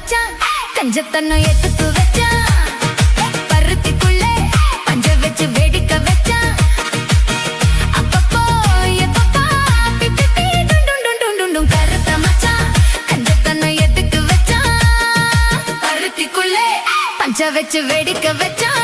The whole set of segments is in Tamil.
மச்சான் கஞ்சத்தன்ன எத்துக்கு வச்சான் பருத்திக்குள்ளே பஞ்ச வச்சு வேடிக்கை வச்சான் அப்பப்போ எப்பப்பா பிப்பி டுண்டும் கருத்த மச்சான் கஞ்சத்தன்ன எத்துக்கு வச்சான் பருத்திக்குள்ளே பஞ்ச வச்சு வேடிக்கை வச்சான்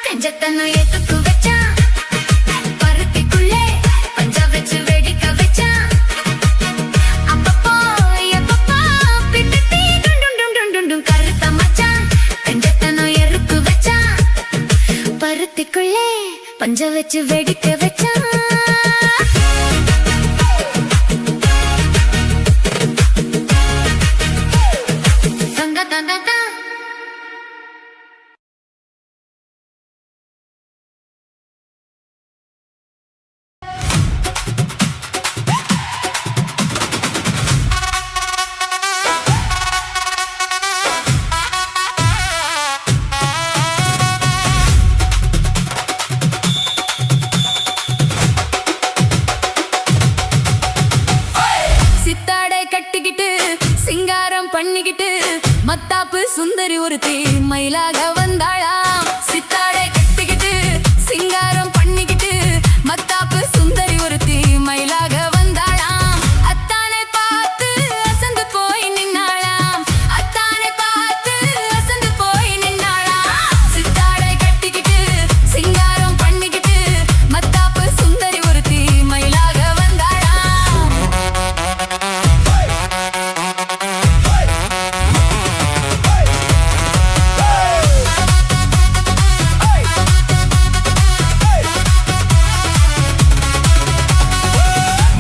கஞ்சத்தன்ன எத்துக்கு வச்சான் பருத்திக்குள்ளே பஞ்ச வச்சு வேடிக்கை வச்சான் அப்பப்போ எப்பப்பா பிப்பி டுண்டும் கருத்த மச்சான் கஞ்சத்தன்ன எருக்கு வச்சான் பருத்திக்குள்ளே பஞ்ச வச்சு வேடிக்கை வச்சான் சிங்காரம் பண்ணிக்கிட்டு மத்தாப்பு சுந்தரி ஒருத்தி மயிலாக வந்தாளாம் சித்தாடை கட்டிக்கிட்டு சிங்காரம் பண்ணிக்கிட்டு மத்தாப்பு சுந்தரி ஒருத்தி மயிலாக வந்தாளாம் அத்தானை பார்த்து அசந்து போய் நின்னாளாம் அத்தானை பார்த்து அசந்து போய் நின்னாளாம் சித்தாடை கட்டிக்கிட்டு சிங்காரம் பண்ணிக்கிட்டு மத்தாப்பு சுந்தரி ஒருத்தி மயிலாக வந்தாளாம்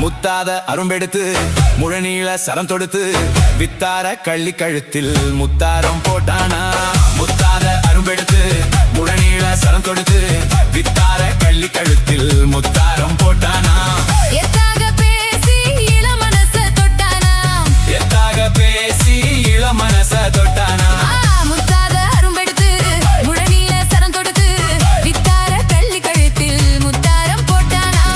முத்தாத அரும்பெடுத்து முழநீள சரம் தொடுத்து வித்தார கள்ளி கழுத்தில் முத்தாரம் போட்டானா முத்தாத அரும்பெடுத்து முழநீள சரம் தொடுத்து வித்தார கள்ளி கழுத்தில் முத்தாரம் போட்டானா எத்தாக பேசி இளமனச தொட்டானா எத்தாக பேசி இளமனச தொட்டானா முத்தாத அரும்பெடுத்து முழநீள சரம் தொடுத்து வித்தார கள்ளி கழுத்தில் முத்தாரம் போட்டானா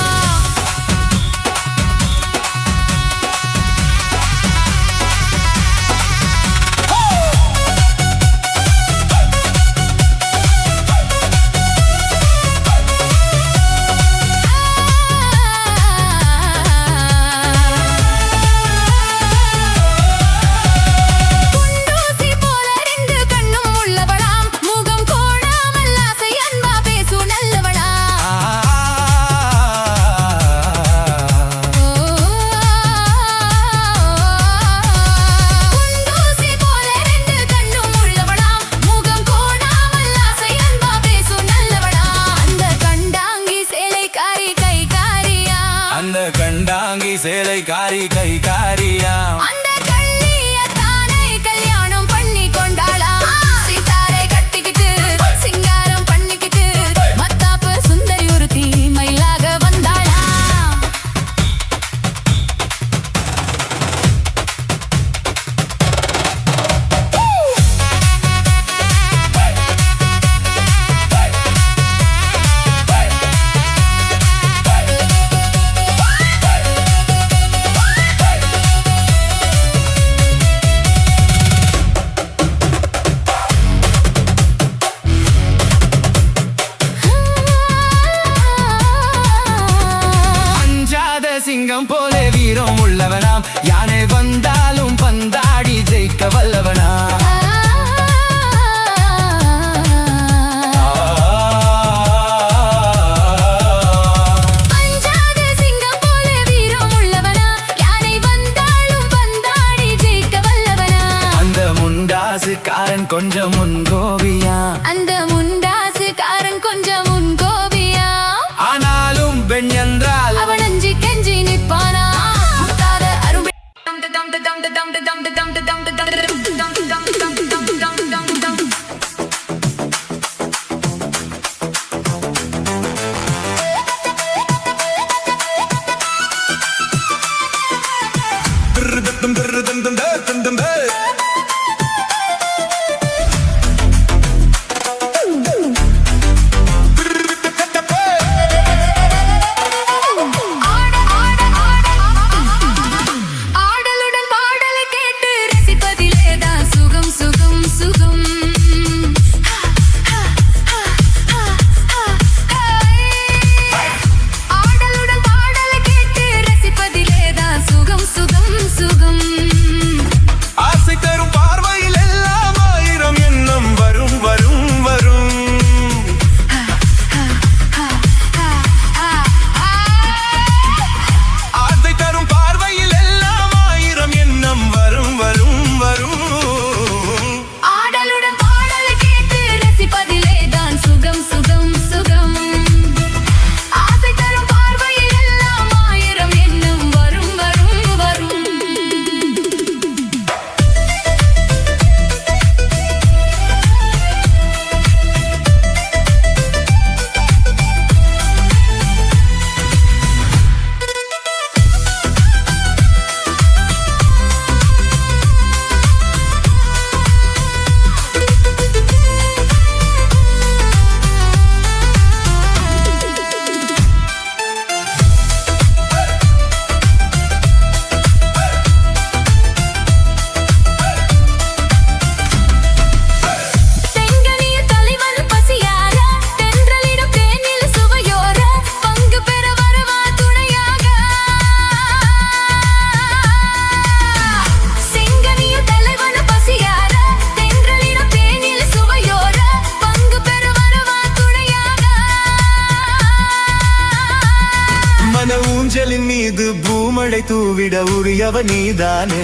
பூவை தூவிட உரியவ நீதானே.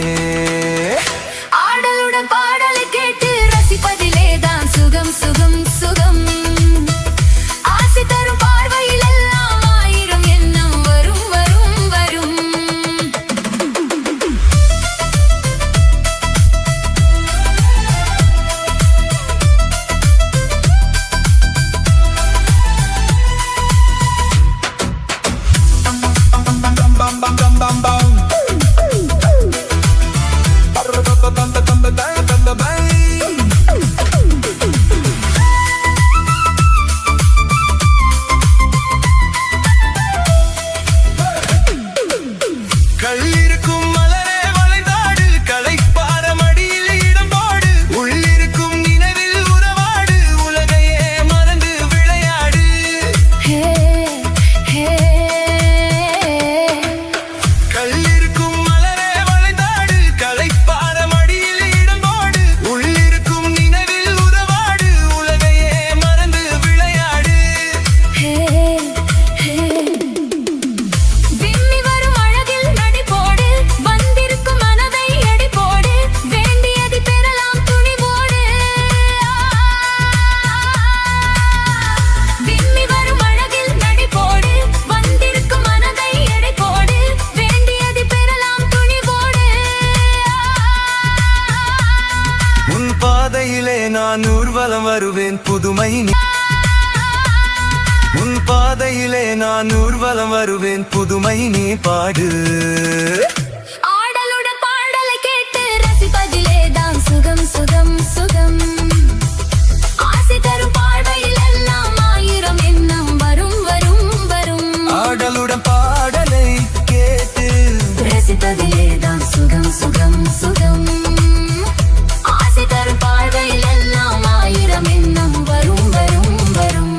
ஆடலுடன் பாடலை கேட்டு ரசிப்பதிலேதான் சுகம் சுகம் சுகம். ஆசை தரும் பார்வையில் எல்லாம் ஆயிரம் எண்ணம் வரும் வரும் வரும். கள்ளிருக்கும் மலரே வளைந்தாடு, களைப்பார மடியில் இடம் போடு, உள்ளிருக்கும் நினைவில் உறவாடு, உலகையே மறந்து விளையாடு. ஹே ஹே. கள்ளிருக்கும் மலரே வளைந்தாடு, களைப்பார மடியில் இடம் போடு, உள்ளிருக்கும் நினைவில் உறவாடு, உலகையே மறந்து விளையாடு. ஹே ஹே. விம்மி வரும் அழகில் நடி போடு, வந்திருக்கும் மனதை எடை போடு, வேண்டியதை பெறலாம் துணிவோடு. விம்மி வரும் அழகில் நடி போடு, வந்திருக்கும் மனதை எடை போடு, வேண்டியதை பெறலாம் துணிவோடு. உன் பாதையிலே நான் ஊர்வலம் வருவேன் புதுமை நீ. உன் பாதையிலே நான் ஊர்வலம் வருவேன் புதுமை நீ பாடு. ஆடலுடன் பாடலை கேட்டு ரசிப்பதிலேதான் சுகம் சுகம் சுகம். ஆசை தரும் பார்வையில் எல்லாம் ஆயிரம் எண்ணம் வரும் வரும் வரும். ஆடலுடன் பாடலை கேட்டு ரசிப்பதிலேதான் சுகம் சுகம் சுகம். ஆசை தரும் பார்வையில் எல்லாம் ஆயிரம் எண்ணம் வரும் வரும் வரும்.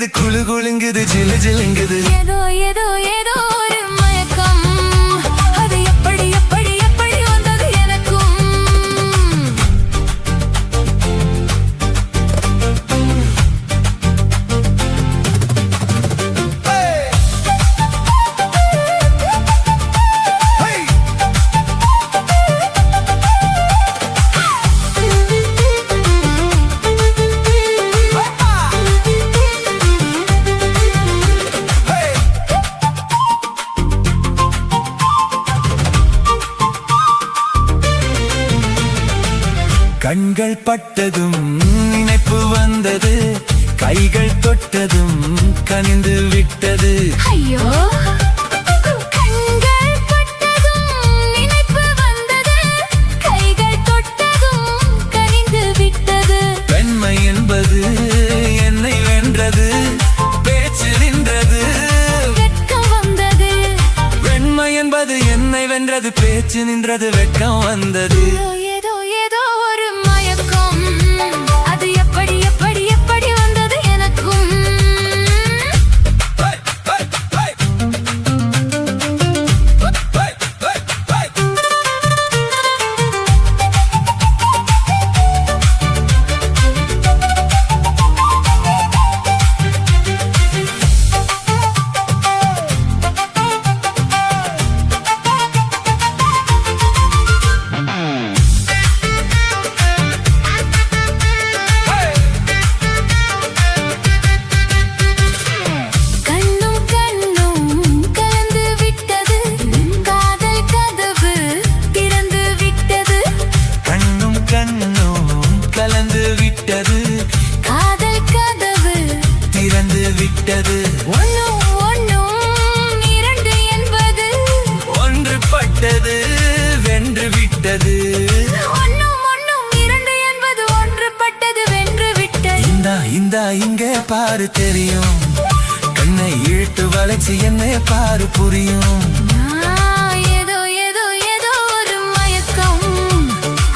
குலுங்குது குளு குலுங்குது ஜிலு ஜிலுங்குது ஏதோ ஏதோ ஏதோ ஒரு மயக்கம் அது எப்படி எப்படி எப்படி வந்தது எனக்கும் கண்கள் பட்டதும் நினைப்பு வந்தது கைகள் தொட்டதும் கனிந்து விட்டது ஐயோ கண்கள் பட்டதும் நினைப்பு வந்தது கைகள் தொட்டதும் கனிந்து விட்டது பெண்மை என்பது என்னை வென்றது பேச்சு நின்றது வெட்கம் வந்தது பெண்மை என்பது என்னை வென்றது பேச்சு நின்றது வெட்கம் வந்தது ஏதோ ஏதோ ஒரு மயக்கம் அது எப்படி எப்படி எப்படி வந்தது எனக்கும் கண்ணும் கண்ணும் கலந்து விட்டது காதல் கதவு திறந்து விட்டது கண்ணும் கண்ணும் கலந்து விட்டது காதல் கதவு திறந்து விட்டது ஒன்னும் ஒன்னும் இரண்டு என்பது ஒன்றுபட்டது வென்று விட்டது ஒன்னும் ஒன்னும் இரண்டு என்பது ஒன்றுபட்டது வென்று விட்டது இந்தா இங்கே பாரு தெரியும் கண்ணை இழுத்து வளைச்சு என்னை பாரு புரியும் ஏதோ ஏதோ ஏதோ ஒரு மயக்கம்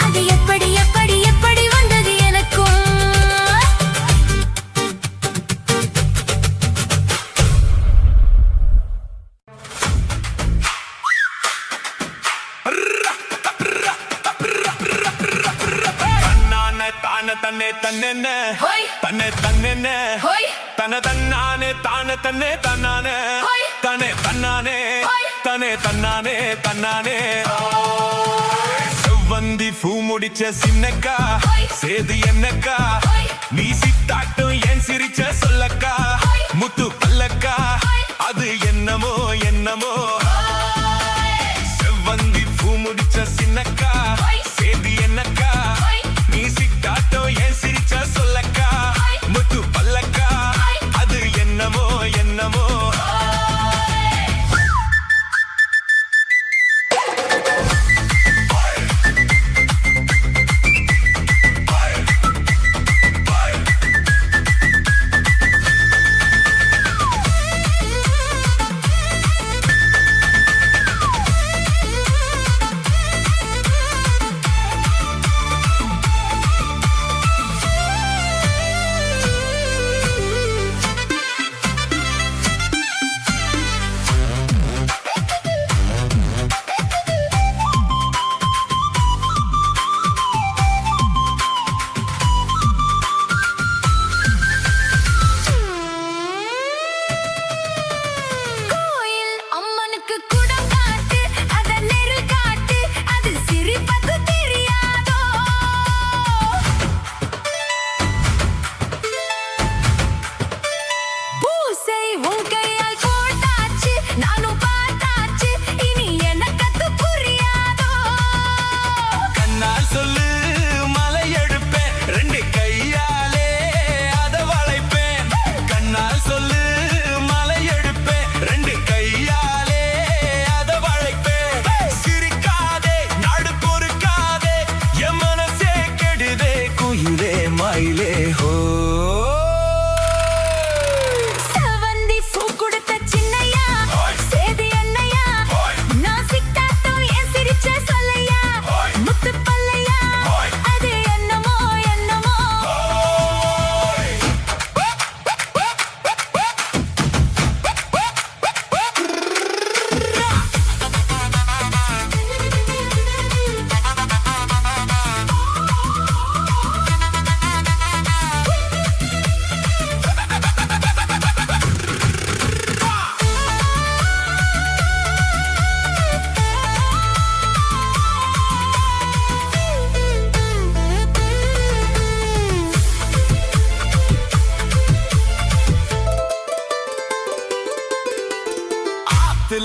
அது எப்படி எப்படி எப்படி வந்தது எனக்கும் தான தன்னே தன்னென்ன ஹோய் தன்னை தன்னென்ன ஹோய் தன தன்னானே தான தன்னே தன்னானே ஹோய் தனே தன்னானே ஹோய் தனே தன்னானே தன்னானே செவ்வந்தி பூ முடிச்ச சின்னக்கா ஹோய் சேது என்னக்கா ஹோய் நீ சித்தாட்டும் ஏன் சிரிச்ச சொல்லக்கா ஹோய் முத்து பல்லக்கா ஹோய் அது என்னமோ என்னமோ செவ்வந்தி பூ முடிச்ச சின்னக்கா ஹோய் சேது என்னக்கா ஹோய் நீ சித்தாட்டோ ஏன் சிரிச்ச சொல்லக்கா ஹோய் முத்து பல்லக்கா ஹோய் அது என்னமோ என்னமோ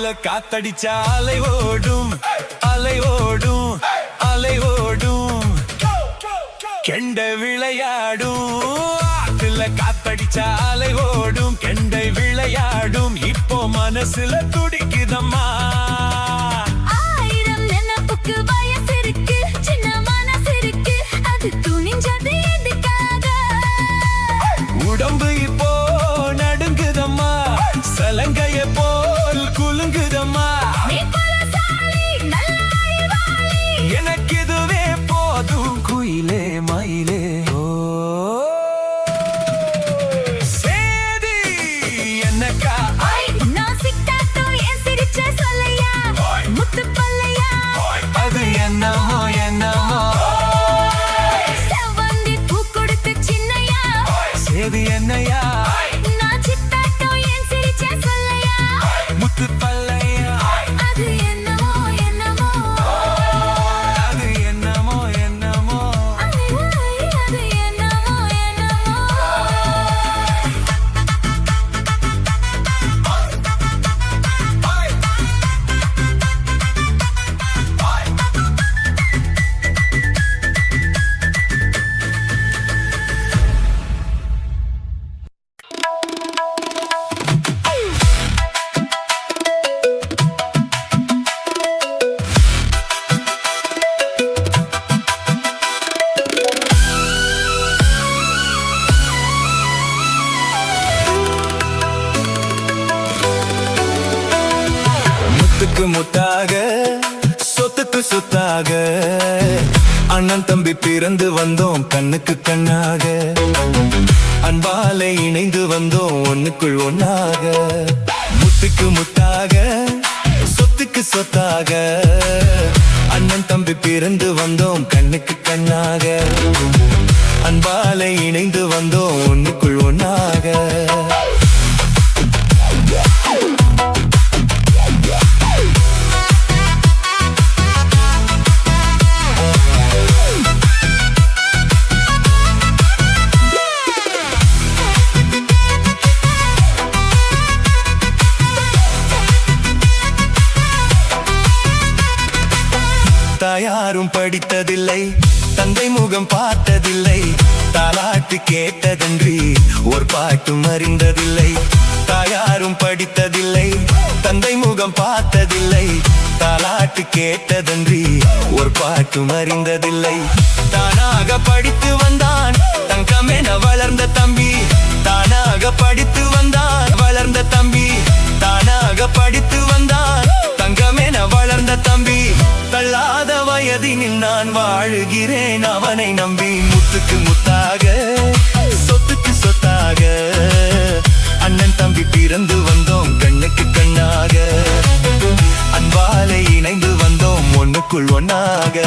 ஆத்துல காத்தடிச்சா அலை ஓடும் அலை ஓடும் அலை ஓடும் கெண்டை விளையாடும் ஆத்துல காத்தடிச்சா அலை ஓடும் கெண்டை விளையாடும் இப்போ மனசுல துடிக்குதம்மா ஆயிரம் நினைப்புக்கு வயசு இருக்கு சின்ன மனசு இருக்கு அது துணிஞ்சது எதுக்காக உடம்பு இப்போ நடுங்குதம்மா சலங்கைய போல் குலுங்குதம்மா நீ பலசாலி நல்ல அறிவாளி எனக்கு இதுவே போதும் குயிலே மயிலே ஓ சேதி என்னக்கா நான் சிக்காட்டோ என் சிரிச்ச சொல்லையா முத்து பல்லையா அது என்னமோ என்னமோ செவ்வந்தி பூ கொடுத்த சின்னையா சேதி என்னையா நான் சித்தாட்டோ என் சிரிச்ச சொல்லையா முத்து பல்லையா அது என்னமோ என்னமோ அது என்னமோ என்னமோ அது என்னமோ என்னமோ முத்துக்கு முத்தாக சொத்துக்கு சொத்தாக அண்ணன் தம்பி பிறந்து வந்தோம் கண்ணுக்கு கண்ணாக அன்பாலே இணைந்து வந்தோம் ஒண்ணுக்குள் ஒண்ணாக முத்துக்கு முத்தாக சொத்துக்கு சொத்தாக அண்ணன் தம்பி பிறந்து வந்தோம் கண்ணுக்கு கண்ணாக அன்பாலே இணைந்து வந்தோம் ஒண்ணுக்குள் ஒண்ணாக தாயாரும் படித்ததில்லை தந்தை முகம் பார்த்ததில்லை தாலாட்டு கேட்டதன்றி ஒரு பாட்டும் அறிந்ததில்லை தாயாரும் படித்ததில்லை தந்தை முகம் பார்த்ததில்லை தாலாட்டு கேட்டதன்றி ஒரு பாட்டும் அறிந்ததில்லை தானாக படித்து வந்தான் தங்கமென வளர்ந்த தம்பி தானாக படித்து வந்தான் வளர்ந்த தம்பி தானாக படித்து வந்தான் தங்கமென வளர்ந்த தம்பி தள்ளாத வயதினில் நான் வாழுகிறேன் அவனை நம்பி முத்துக்கு முத்தாக சொத்துக்கு சொத்தாக அண்ணன் தம்பி பிறந்து வந்தோம் கண்ணுக்கு கண்ணாக அன்பாலே இணைந்து வந்தோம் ஒண்ணுக்குள் ஒண்ணாக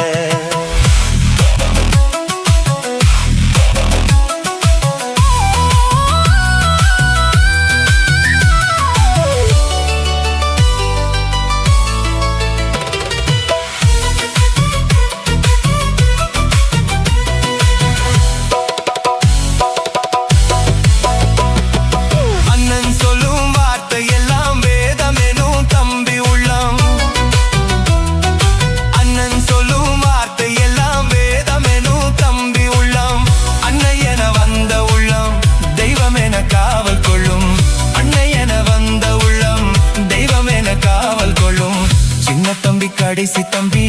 கடைசி தம்பி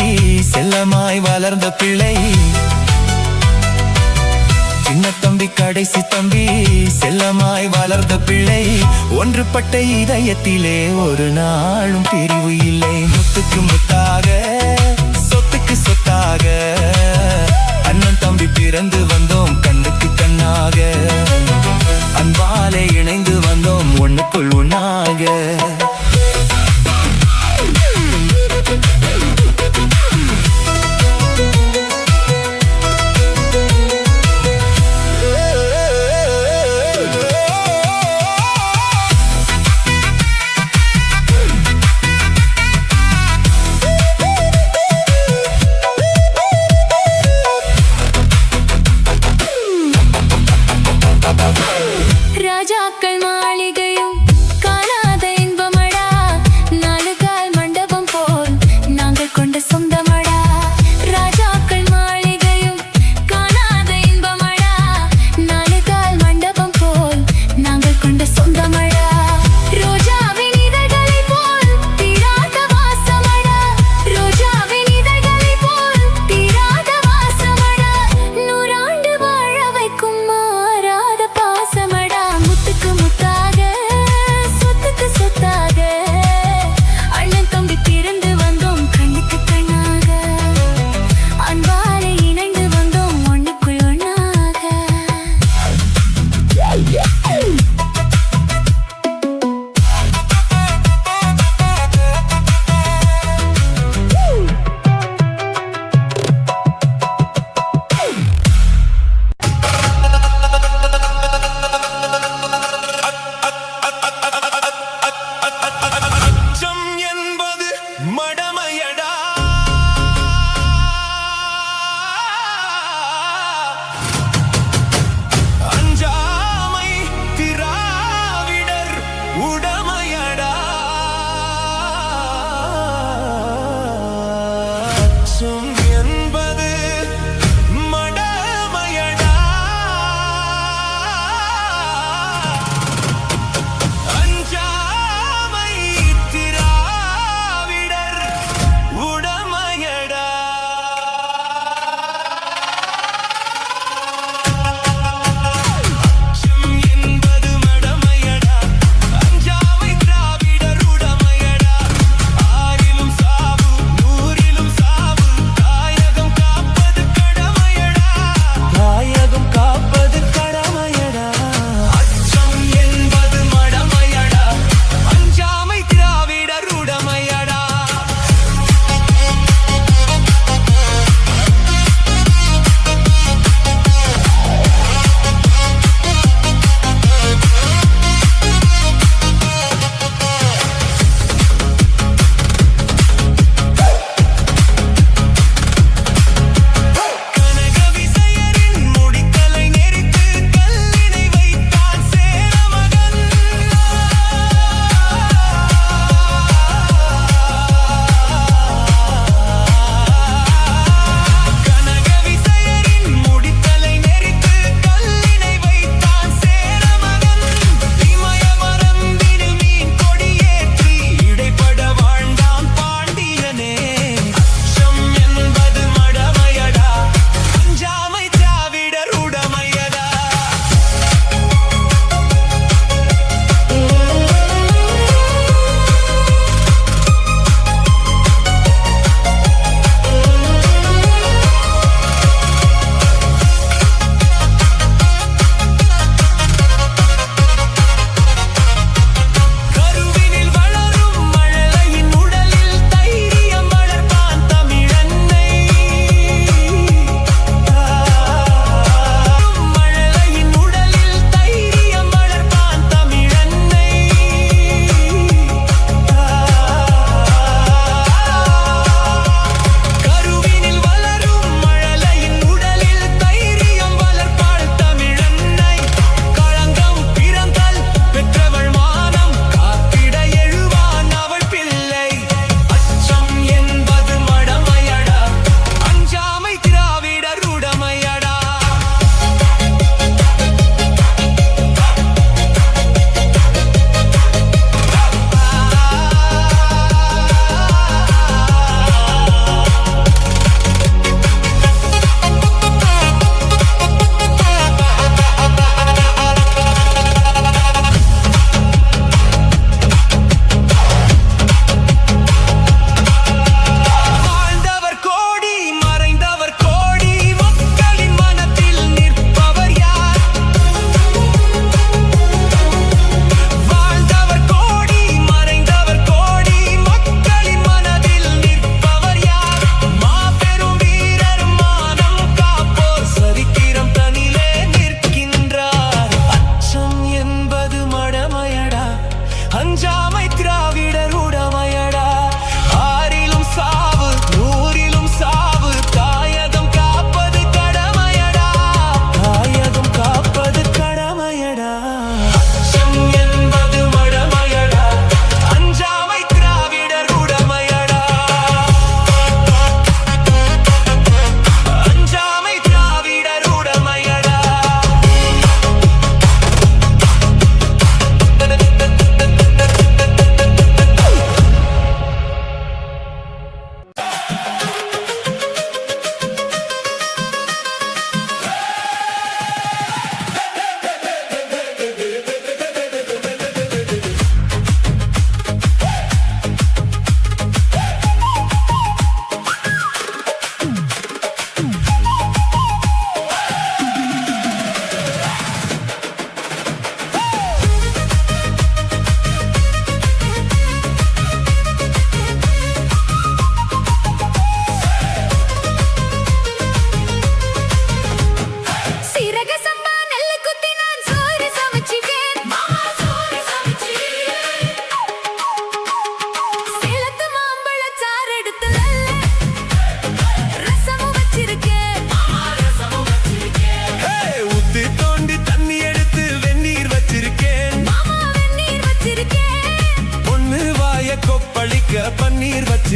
செல்லமாய் வளர்ந்த பிள்ளை சின்ன தம்பி கடைசி தம்பி செல்லமாய் வளர்ந்த பிள்ளை ஒன்றுபட்ட இதயத்திலே ஒரு நாளும் பிரிவு இல்லை முத்துக்கு முத்தாக சொத்துக்கு சொத்தாக அண்ணன் தம்பி பிறந்து வந்தோம் கண்ணுக்கு கண்ணாக அன்பாலே இணைந்து வந்தோம் ஒண்ணுக்குள் ஒண்ணாக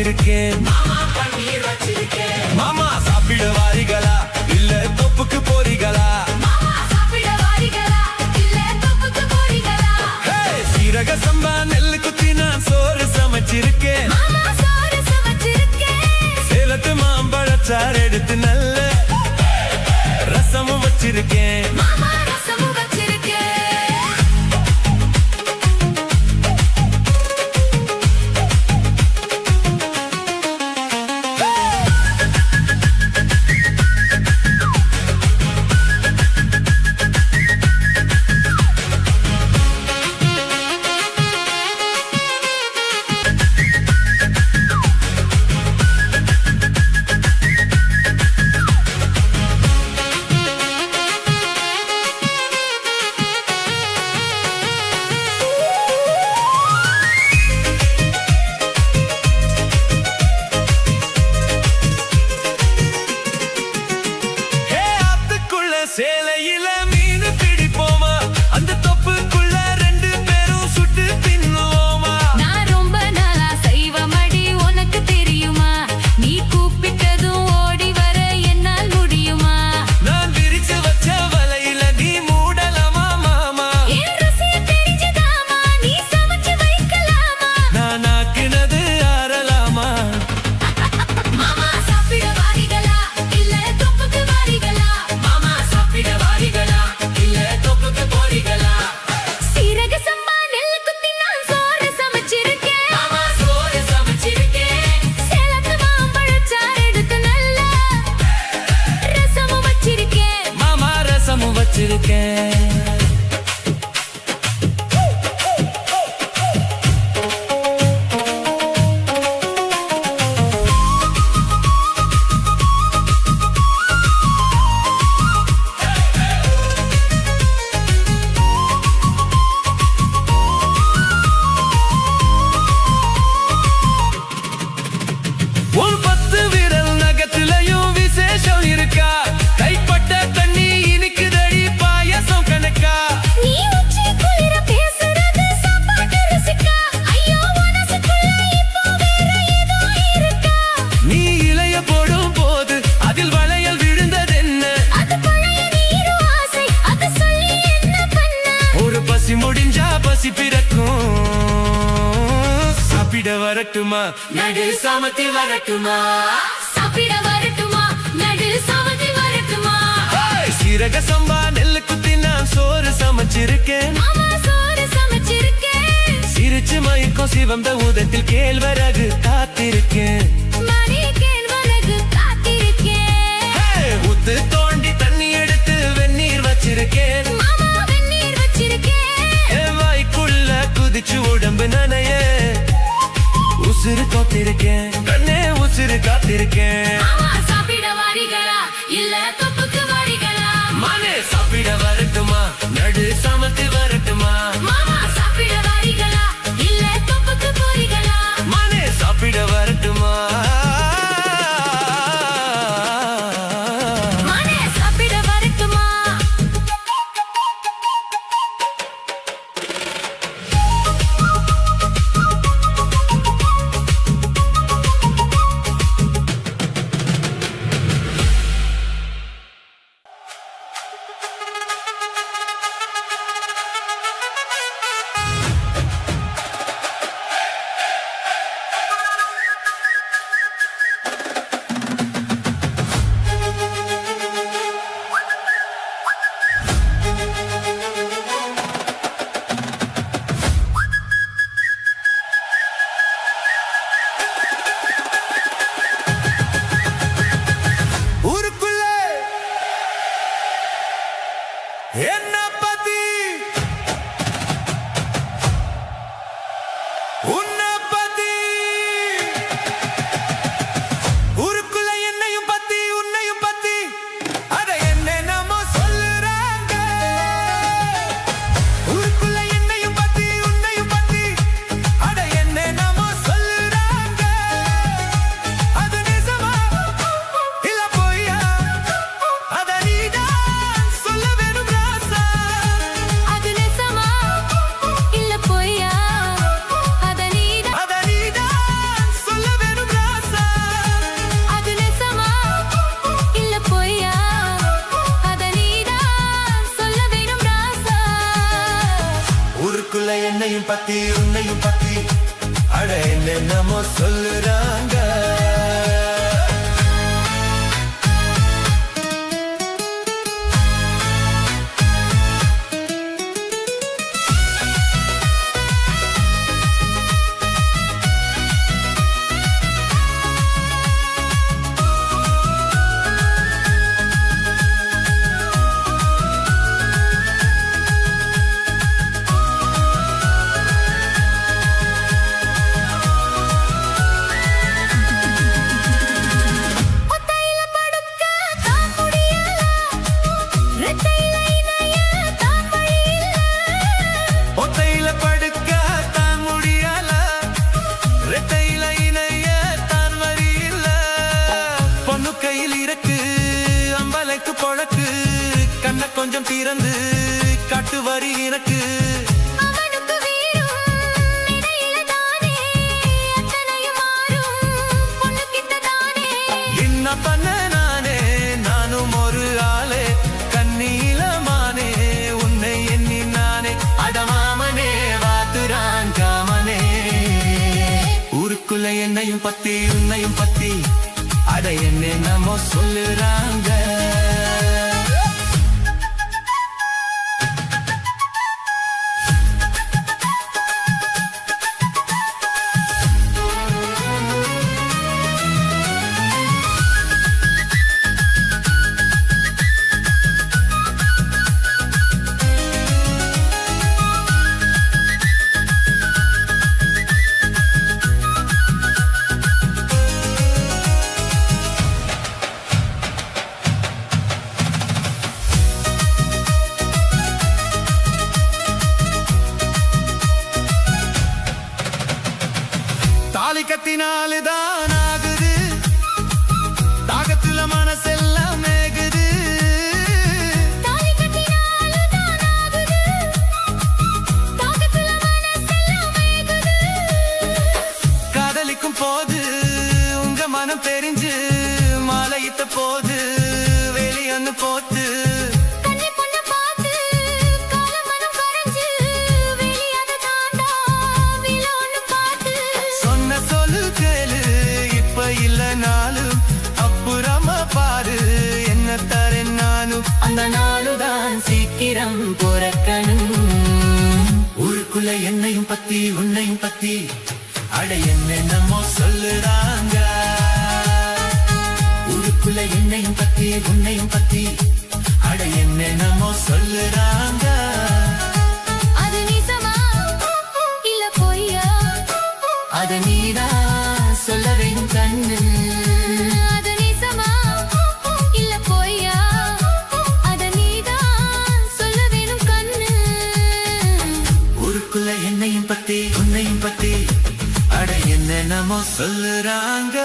வச்சிருக்கேன் மாமா சாப்பிட வாரிகளா இல்ல தொப்புக்கு போறீங்களா ஹே, சீரக சம்பா நெல்லு குத்தி நான் சோறு சமைச்சிருக்கேன் சேலத்து மாம்பழச்சாறு எடுத்து நல்ல ரசமும் வச்சிருக்கேன் சேலையில மீன் பிடிப்போமா அந்த தொப்புக்குள்ள 2 பேரும் சுட்டு தின்னுவோமா நான் ரொம்ப நாளா செய்வமடி உனக்கு தெரியுமா நீ கூப்பிட்டதும் ஓடி வர என்னால் முடியுமா நான் விரிச்சு வச்ச வலையில நீ மூடலாமா மாமா என் ருசியை தெரிஞ்சுதாமா நீ சமைச்சு வைக்கலாமா நான் ஆக்கினது ஆறலாமா மாமா சாப்பிட வாரிகளா இல்ல தொப்புக்கு வாரிகளா சீரக சம்பா நெல்லு குத்தி நான் சோறு சமைச்சிருக்கேன் சேலத்து மாம்பழச்சாறு எடுத்து நல்ல ரசமும் வச்சிருக்கேன் மாமா ரசமும் வச்சிருக்கேன் உன் 10 விரல் நகத்திலையும் விசேஷம் இருக்கா கைப்பட்ட தண்ணி இனிக்குதடி பாயசம் கணக்கா நீ உச்சி குளிர பேசுறது சாப்பாட்டு ருசிக்கா ஐயோ மனசுக்குள்ள இப்போ வேற ஏதோ இருக்கா நீ இளைய போடும் போது அதில் வளையல் விழுந்ததென்ன அது பழைய நீரு ஆசை அது சொல்லி என்ன பண்ண ஒரு பசி முடிஞ்சா பசி பிறக்கும் சாப்பிட வரட்டுமா நடு சாமத்தி வரட்டுமா சாப்பிட வரட்டுமா நடு சாமத்தி வரட்டுமா சீரக சம்பா நெல்லு குத்தி நான் சோறு சமைச்சிருக்கேன் மாமா சோறு சமைச்சிருக்கேன் சிரிச்சு மயக்கம் சிவந்த ஊதத்தில் கேழ்வரகு காத்திருக்கேன் மணி கேழ்வரகு காத்திருக்கேன் ஹே, ஊத்து தோண்டி தண்ணி எடுத்து வெந்நீர் வச்சிருக்கேன் மாமா வெந்நீர் வச்சிருக்கேன் என் வாய்க்குள்ள குதிச்சு உடம்பு நனைய உசுறு காத்திருக்கேன் கண்ணே உசுறு காத்திருக்கேன் மாமா சாப்பிட வாரிகளா இல்ல தொப்புக்கு வாரிகளா மனே சாப்பிட வரட்டுமா நடு சமத்து வரட்டுமா மாமா சாப்பிட வாரிகளா இல்ல தொப்புக்கு போரிகளா மனே சாப்பிட வரட்டுமா மனே சாப்பிட வரட்டுமா என்னையும் பத்தி உன்னையும் பத்தி அட என்னென்னமோ சொல்லுறாங்க. ஒத்தையில படுக்க தான் முடியல ரெட்டையில இணைய தான் வழியில்ல ஒத்தையில படுக்க தான் முடியல ரெட்டையில இணைய தான் வரி இல்ல. பொண்ணு கையில் இருக்கு அம்பலைக்கு பொழக்கு கண்ண கொஞ்சம் திறந்து காட்டு வரி எனக்கு. அவனுக்கு வீரும் இடையில தானே அத்தனையும் மாறும் பொண்ணுகிட்ட தானே என்ன பண்ண நானே நானும் ஒரு ஆளே கண்ணீலமானே உன்னை எண்ணி நானே அடமாமனே வாத்துரான் காமனே. ஊருக்குள்ள என்னையும் பத்தி உன்னையும் பத்தி அட என்னென்னமோ சொல்லுறாங்க. தாலி கத்தினாலுதான் ஆகுது தாகத்துல மனசெல்லாம் மேகுது. தாலி கட்டினால தான் ஆகுது தாகத்துல மனசெல்லாம் வேகுது காதலிக்கும் போது உங்க மனம் தெரிஞ்சு மாலையிட்ட போது வெளியொன்னு போத்து கண்ணி பொண்ண பார்த்து கால மனம் கரைஞ்சு வெளியாத தாண்டா விலோன்னு பார்த்து சொன்ன சொல்லு கேளு இப்ப இல்ல நாளும் அப்புறமா பாரு என்ன தரேன் நானும் அந்த நாளுதான் சீக்கிரம் பொறக்கணும். ஊருக்குள்ள என்னையும் பத்தி உன்னையும் பத்தி அட என்னென்னமோ சொல்லுறாங்க. ஊருக்குள்ள என்னையும் பத்தி உன்னையும் பத்தி அட என்னென்னமோ சொல்லுறாங்க. அது நிஜமா இல்ல பொய்யா அத நீதான் சொல்ல வேணும் கண்ணு. அது நிஜமா இல்ல பொய்யா அத நீதான் சொல்ல வேணும் கண்ணு ஊருக்குள்ள என்னையும் பத்தி உன்னையும் பத்தி அட என்னென்னமோ சொல்லுறாங்க.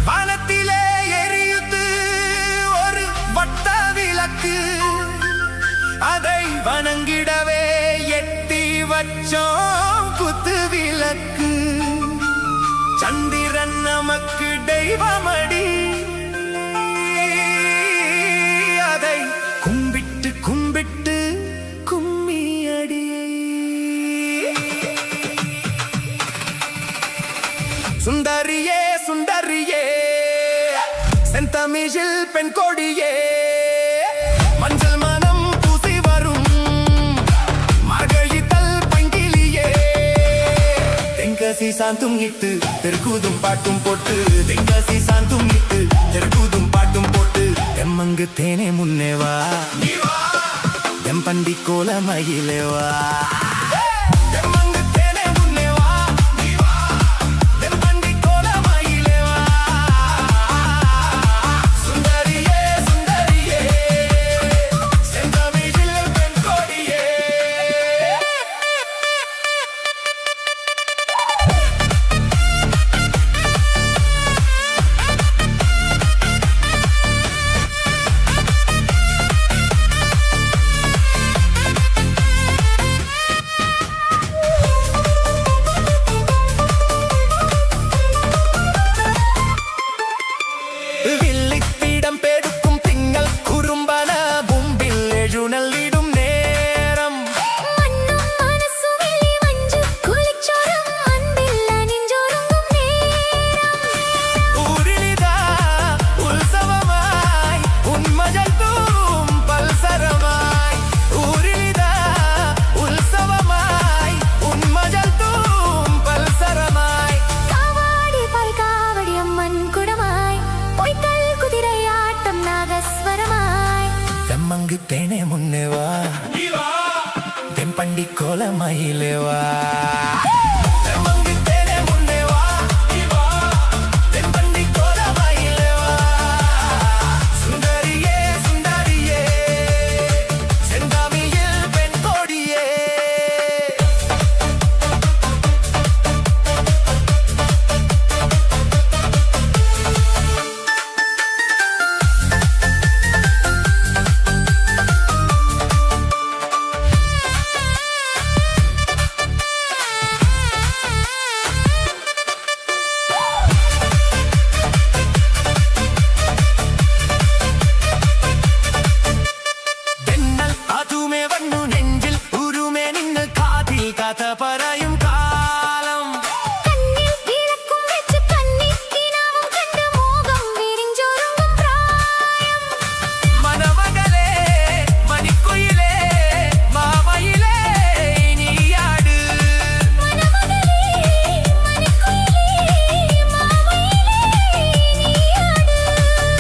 வானத்திலே எரியுது ஒரு வட்ட விளக்கு அதை வணங்கிடவே எட்டி வச்சோம் குத்து விளக்கு. சந்திரன் நமக்கு தெய்வமடி அதை கும்பிட்டு கும்பிட்டு கும்மியடி. சுந்தரியே சுந்தரியே செந்தமிழில் பெண் கொடியே மஞ்சள் மனம் பூசி வரும் மார்கழித்தல் பங்கிலியே. தென்காசி சாந்தும் இட்டு தெருக்கூதும் பாட்டும் போட்டு தென்காசி சாந்தும் இட்டு தெருக்கூதும் பாட்டும் போட்டு தெம்மங்கு தேனே முன்னேவா தெம்பண்டி கோல மயிலேவா. சுந்தரி தெம்மங்கு தேனே முன்னே வா தென்பண்டி கோலமயிலே வா தெம்மங்கு தேனே முன்னே வா தென்பண்டி கோலமயிலே வா சுந்தரியே சுந்தரியே செந்தாமியில் பெண் கொடியே അതുമേ വന്നു നെഞ്ചിൽ ഉരുമേ നിന്ന് കാതിൽ കഥ പറയും കാലം കണ്ണിൽ വിളക്കും വെച്ച് കണ്ണിക്കിനാവും കണ്ട് മോഹം വിരിഞ്ചൊരുങ്ങും പ്രായം മനമകളെ മണിക്കുയിലേ മാമയിലേ നീയാട് മനമകളേ മണിക്കുയിലേ മാമയിലേ നീയാട്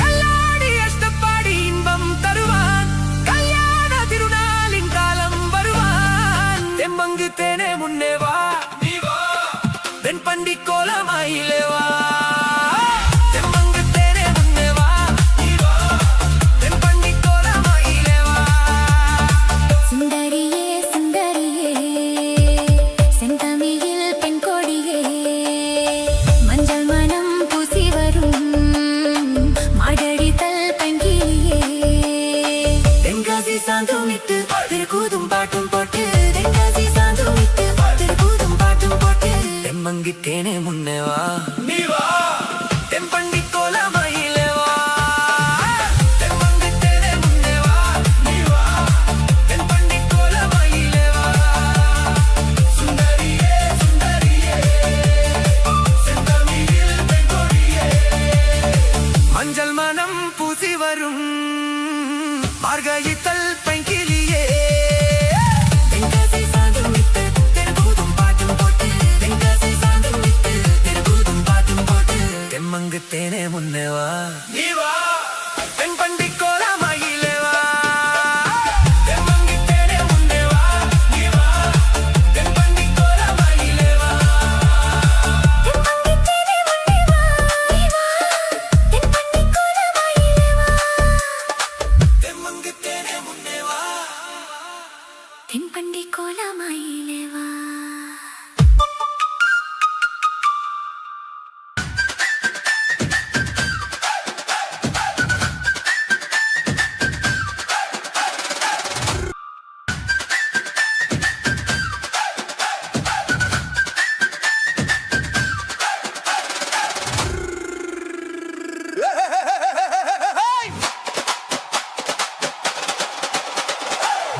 கல்லாடி அஷ்டப்பாடி இன்பம் தருவான் கல்யாண திருநாளின் காலம் வருவான் தெம்மங்கு தேனே முன்னே வா தென்பண்டி கோலமயிலே வா தெம்மங்கு தேனே முன்னே வா தென்பண்டி கோலமயிலே வா சுந்தரியே சுந்தரியே செந்தமிழில் பெண் கொடியே மஞ்சள் மனம் பூசி வரும் மார்கழித்தல் பங்கிலியே தென்காசி சாந்துமிட்டு திருக்கூதும் பாட்டும் போட்டு தென்காசி சாந்துமிட்டு திருக்கூதும் பாட்டும் போட்டு தெம்மங்கு தேனே முன்னே வா தென்பண்டி கோலமயிலே வா தெம்மங்கு தேனே முன்னே வா தென்பண்டி கோலமயிலே வா சுந்தரியே சுந்தரியே செந்தமிழில் பெண் கொடியே மஞ்சள் மனம் பூசி வரும் மார்கழித்தல் பைங்கிலியே தென்காசி சாந்துமிட்டு திருக்கூதும் பாட்டும் போட்டு தென்காசி சாந்துமிட்டு திருக்கூதும் பாட்டும் போட்டு தெம்மங்கு தேனே முன்னே வா தென்பண்டி கோலமயிலே வா தெம்மங்கு தேனே முன்னே வா தென்பண்டி கோலமயிலே வா தெம்மங்கு தேனே முன்னே வா தென்பண்டி கோலமயிலே வா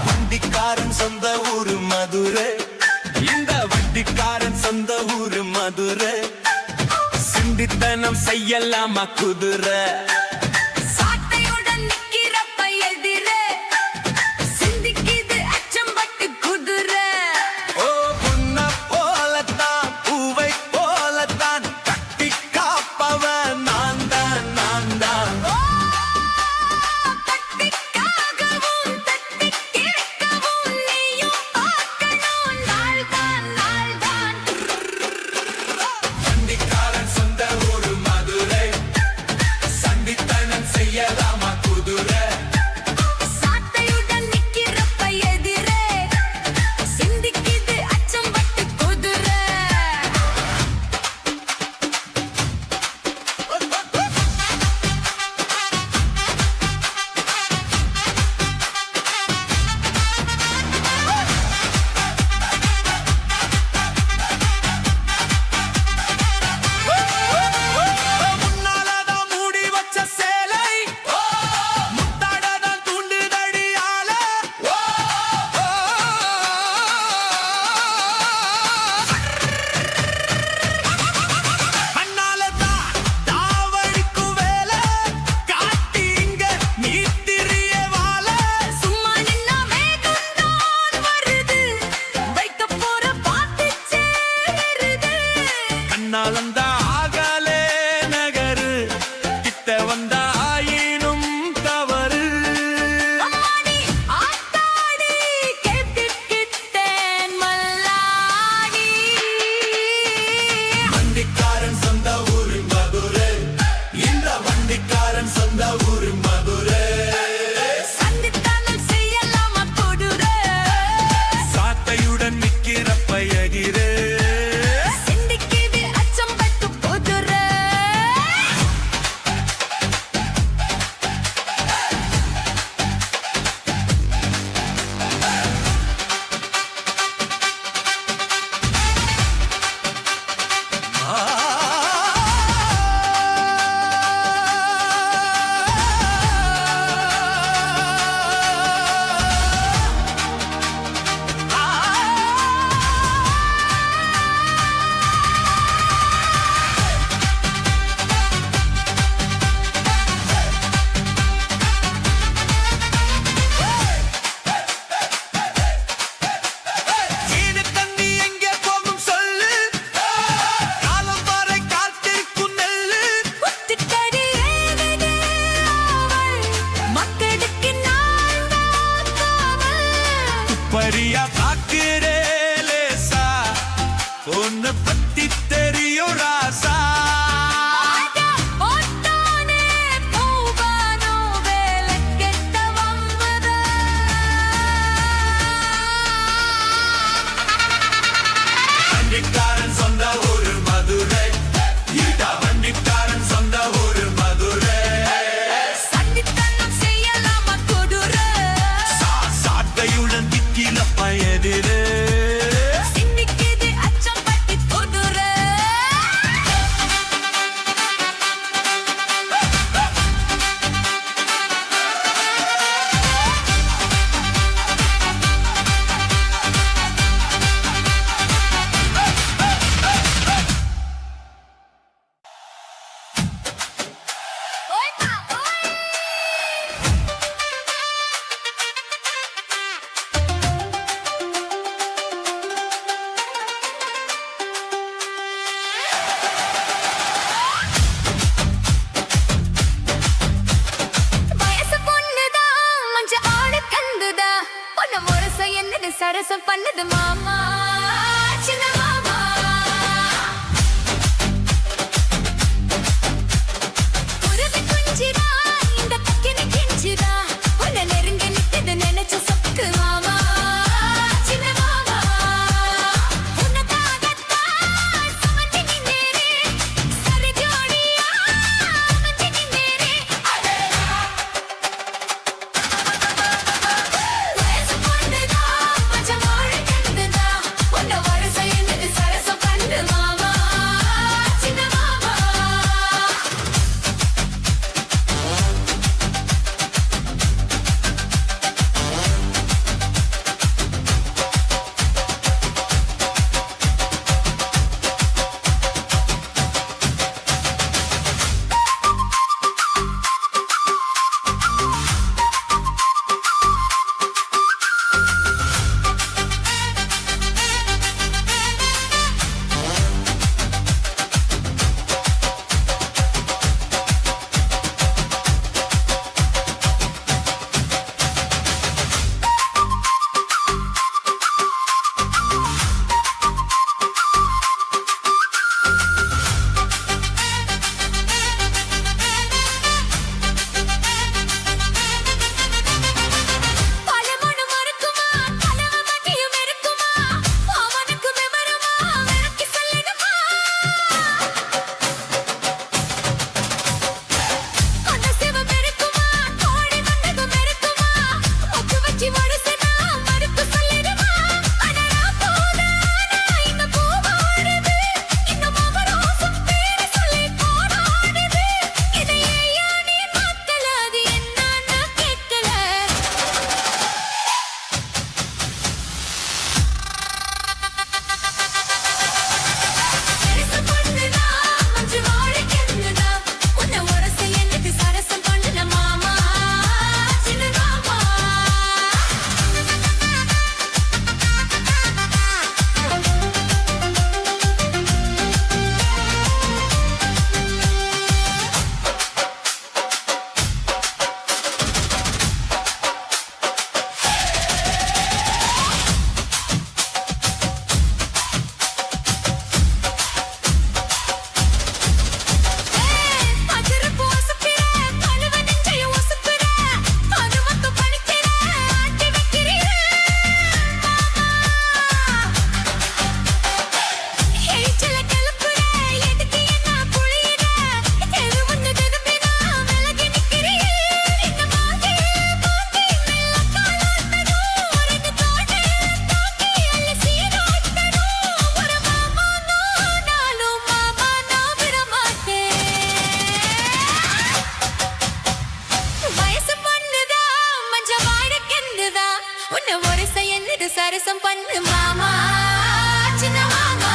வண்டிக்காரன் சொந்த ஊரு மதுரை இந்த வண்டிக்காரன் சொந்த ஊரு மதுரை சிண்டித்தனம் செய்யலாமா குதிரை சாட்டையுடன் நிக்கிறப்ப எதிரே சிந்திக்குது அச்சம்பட்டு குதிரை ஓ புன்ன போலத்தான் பூவை போலத்தான் கட்டி காப்பவன் நான் தான் நான் தான் தட்டிக்காகவும் தட்டி கேட்கவும் நீயும் பார்க்கணும் நாள் தான் நாள் தான் வண்டிக்காரன் சொந்த ஊரு மதுரை சண்டி சமரசம் பண்ணு மாமா சின்ன மாமா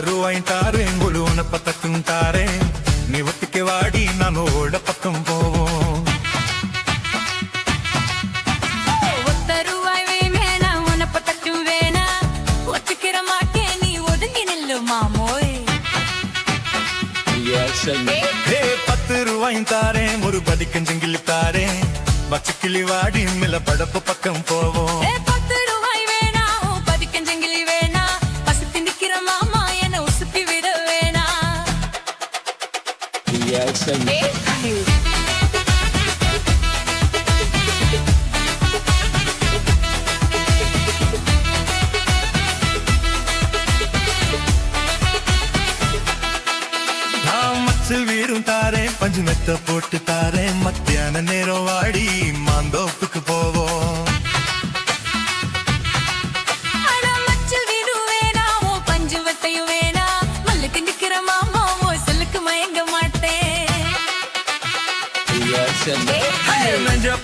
ரூபாய் தாரேன் குழு பத்தக்கும் தாரேன் நீ ஒத்திக்க வாடி நான் ஓட பக்கம் போவோம் ரூபாய் வேணா உனப்பத்தக்கும் வேணா ஒத்துக்கிற மாட்டேன் நீ ஒதுங்கி நில்லு மாமோய் 10 ரூபாய் தாரேன் ஒரு பதிக்கஞ்சங்கில் தாரேன் பச்சை கிளி வாடி மேல படப்பு பக்கம் போவோம் 10 ரூபாய் வேணா பதிக்கஞ்சங்கிலி வேணா பசுத்தி நிக்கிற மாமா என்ன உசுப்பி விட வேணா வீரும் தாரேன் பஞ்சு மெத்த போட்டு தாரேன் மத்தியான நேரம் வாடி மாந்தோப்புக்கு போவோம்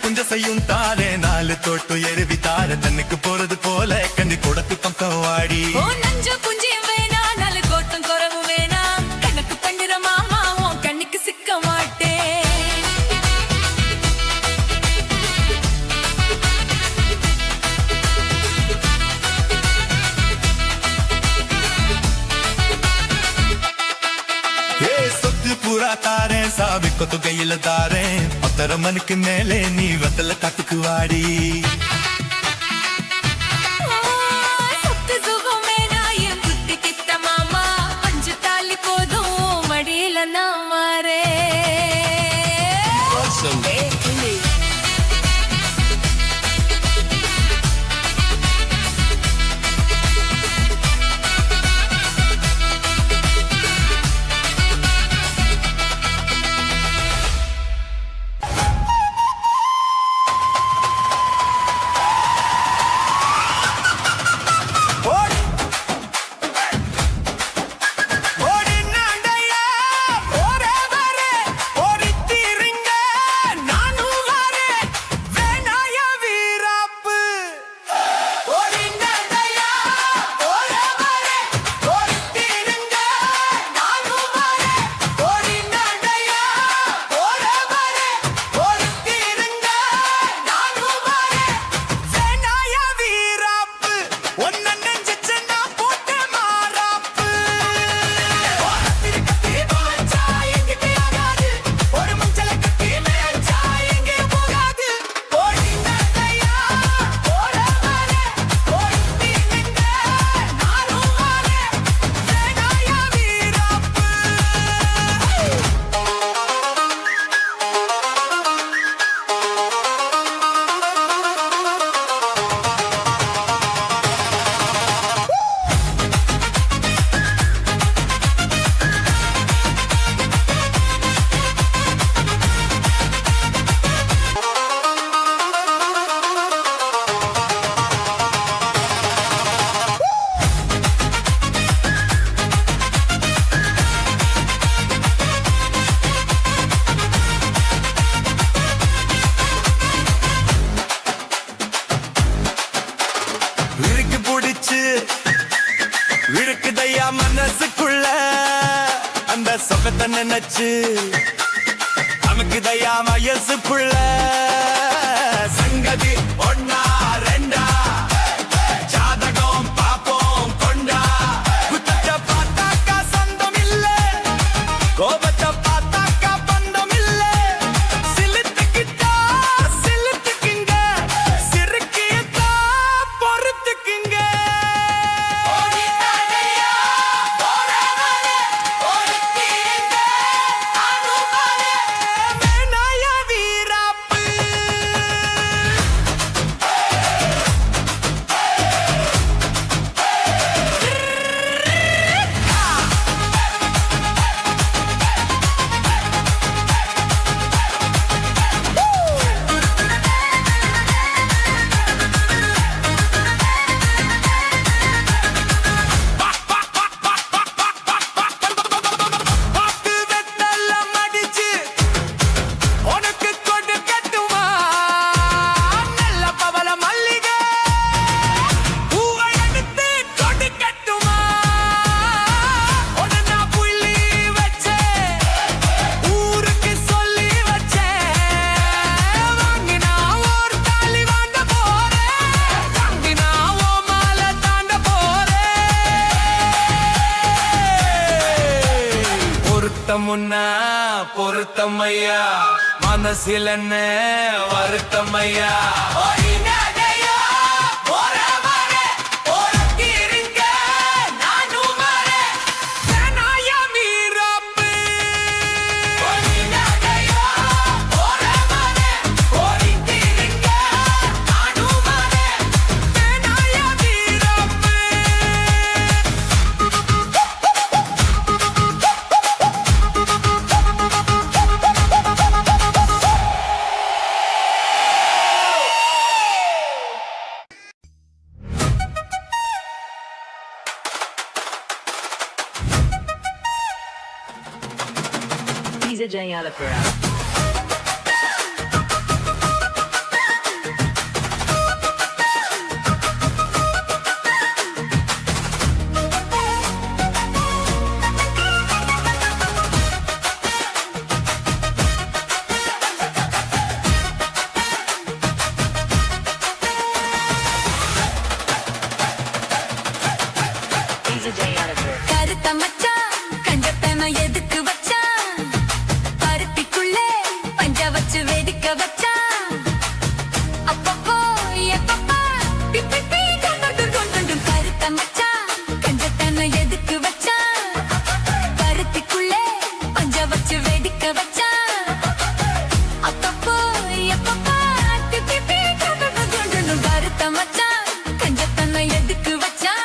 புஞ்ச செய்யும் தாரே 4 தோட்டு எருவி தார தன்னுக்கு போறது போல கண்டி கொடுத்து பக்கம் வாடி நஞ்ச புஞ்சியும் வேணா 4 கோட்டும் குறவு வேணா கணக்கு பண்ணுற மாமா உன் கண்ணுக்கு சிக்க மாட்டேன் பூரா தாரேன் சாவி கொத்து கையில தாரேன் 10 மணிக்கு மேலே நீ வத்தல காட்டுக்கு வாடி சொத்து சுகம் வேணா என் புத்தி கிட்ட மாமா பஞ்சு தாலி போதும் மடியில நான் மாறே விழுக்குதையா மனசுக்குள்ள அந்த சொகத்தை நினைச்சு நமக்குதையா வயசுக்குள்ள சங்கதி ஒன்னா ரெண்டா ஜாதகம் பாப்போம் கொண்டா குத்தத்தை பார்த்தாக்கா சொந்தம் இல்ல கோபத்தை பார்த்தாக்கா பந்தம் இல்ல சிலுத்துக்கிட்டா சிலுத்துக்குங்க சிறுக்கியத்தா பொறுத்துக்கு பொருத்தமையா மனசில் என்ன வருத்தமையா DJ Alapura. கருத்த மச்சான் கஞ்சத்தன எதுக்கு வச்சான் பருத்திக்குள்ளே பஞ்ச வச்சு வெடிக்க வச்சான் அப்பப்போ எப்பப்பா பிப்பி கொண்டு கருத்த மச்சான் கஞ்சத்தன எதுக்கு வச்சான் பருத்திக்குள்ளே பஞ்ச வச்சு வெடிக்க வச்சான் அப்பப்போ எப்பப்பா பிப்பி கொண்டு கருத்த மச்சான் கஞ்சத்தன எதுக்கு வச்சான்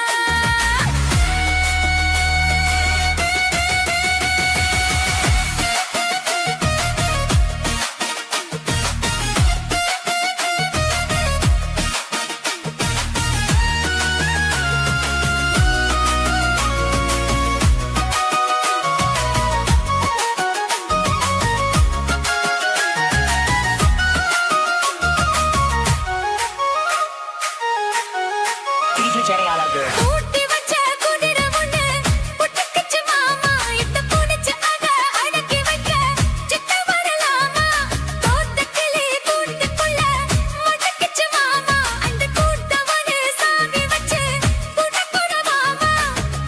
DJ Alapura. ஊட்டி வச்ச குதிரை ஒண்ணு புட்டுக்குச்சு மாமா இட்ட புடிச்சு அத அடக்கி வைக்க சிட்ட வரலாமா தோத்த கிளி கூட்டுக்குள்ள முடக்குச்சு மாமா அந்த கூட்டவனு சாவி வச்சு புடக்குற மாமா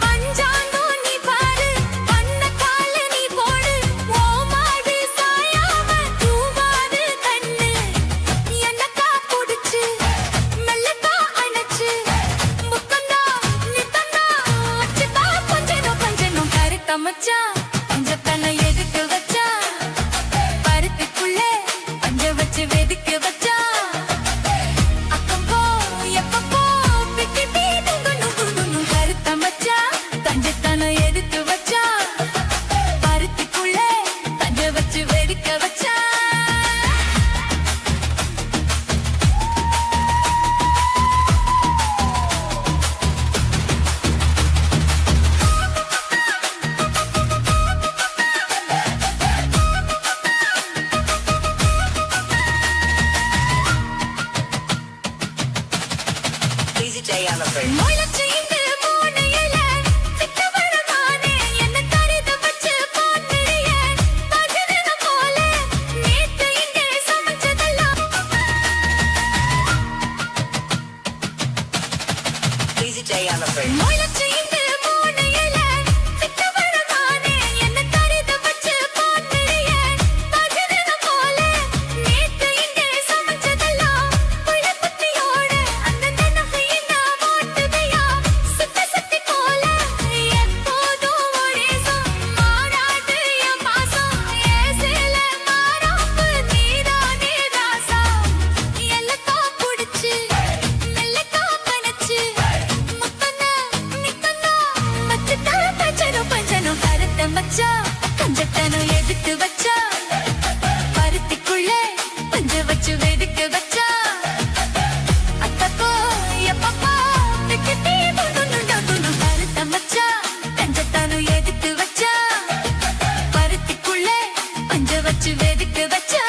பஞ்சாங்கோ நீ பாரு பண்ண கால நீ போடு ஓ மாடு சாயாம தூவாது கண்ணு என்னக்கா புடிச்சு மெல்லக்கா அணைச்சு முத்தந்தா நித்தந்தா அச்சுதா கொஞ்சனும் கருத்த மச்சான் பஞ்சத்தன எதுக்கு வச்சா பருத்திக்குள்ளே பஞ்ச வச்சு வெதுக்க வச்சா அப்பப்போ எப்பப்போ பிப்பி கொண்டு கருத்த மச்சான் பஞ்சத்தன எதுக்கு வச்சா பருத்திக்குள்ளே பஞ்ச வச்சு வெதுக்க வச்சா DJ Alapura. மொயிலச்சு இங்கு மூணையில சிக்க வரமானே என்ன கருத வச்சு பாத்துறிய பஜன போல நேத்து இங்கே சமைச்சதெல்லாம் DJ Alapura. மொயிலச்சு இங்கு மூணையில சிக்க வரமானே என்ன கருத வச்சு பாத்துறிய பஜன போல நேத்து இங்கே சமைச்சதெல்லாம் புள்ள குட்டியோட அந்த நகையின மாட்டுதையா சுத்தி போல எப்போதும் ஒரேசம் மாறாது என் பாசம் ஏசில மாறாப்பு நீதானே ராசா எல்லக்கா புடிச்சு மெல்லக்கா கணச்சு முத்தன நித்தனா வச்சுட்டா பஞ்சனும் கருத்த மச்சா கஞ்சத்தனம் எதுக்கு வச்சா பருத்திக்குள்ளே பஞ்ச வச்சு வெதுக்க வச்சா அப்பப்போ எப்பப்பா பிப்பி கொண்டு கருத்த மச்சா கஞ்சத்தனம் எதுக்கு வச்சா பருத்திக்குள்ளே பஞ்ச வச்சு வெதுக்க வச்சா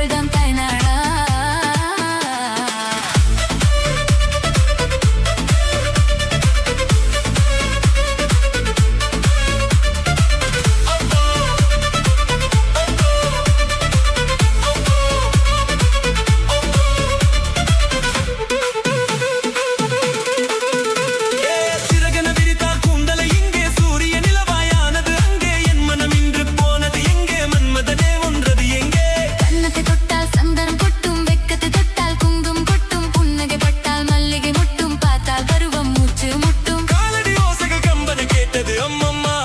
இவள்தான் தாய்நாடா சிறகன விரித்தால் கூந்தலை இங்கே சூரிய நிலவாயானது அங்கே என் மனம் இன்று போனது எங்கே மன்மதனே ஒன்றது எங்கே கன்னத்தை தொட்டால் சந்தனம் கொட்டும் வெக்கத்தை தொட்டால் குங்கும் கொட்டும் புன்னகை பட்டால் மல்லிகை முட்டும் பார்த்தால் பருவம் மூச்சு முட்டும் காலடி ஓசைகள் கம்பன கேட்டது அம்மம்மா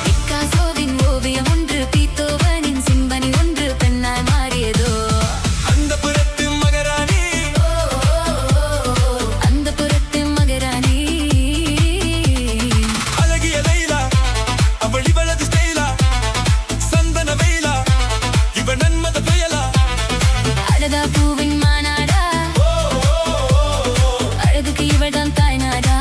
பிக்காசோவின் ஓவியம் ஒன்று பீத்தோவனின் சிம்பனி ஒன்று பெண்ணாய் மாறியதோ அந்த புறத்து மகராணி அந்த புறத்து மகராணி அழகிய லைலா அவள் இவளது ஸ்டைலா சந்தன வெயிலா இவள் நன்மத புயலா அழகா பூவின் மாநாடா அழகுக்கு இவள்தான் தாய்நாடா